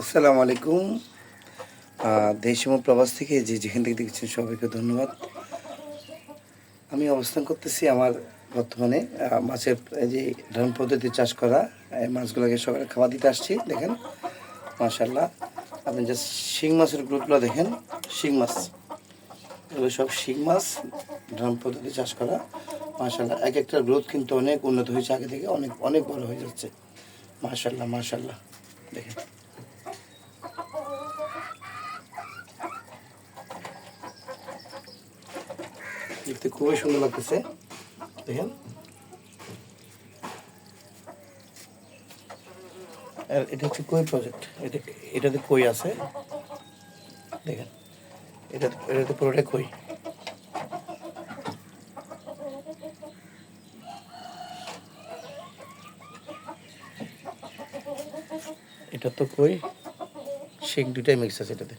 আসসালামু আলাইকুম। দেশ এবং প্রবাস থেকে যেখান থেকে দেখছেন সবাইকে ধন্যবাদ। আমি অবস্থান করতেছি আমার বর্তমানে মাছের এই যে ধান পদ্ধতি চাষ করা এই মাছগুলোকে সকালে খাবার দিতে আসছি। দেখেন মাশাআল্লাহ, আপনি জাস্ট শিং মাছের গ্রোথগুলো দেখেন। শিং মাছ, এগুলো সব শিং মাছ ধান পদ্ধতি চাষ করা। মাশাআল্লাহ, এক একটা গ্রোথ কিন্তু অনেক উন্নত হয়েছে, আগে থেকে অনেক অনেক বড় হয়ে যাচ্ছে। মাশাআল্লাহ মাশাআল্লাহ, দেখেন দেখতে খুবই সুন্দর লাগতেছে। দেখেন, আর এটা হচ্ছে কই প্রজেক্ট। এটাতে কই আছে, দেখেন এটাতে পুরোটাই কই। এটা তো কই, শিং দুইটাই মিক্স আছে এটাতে।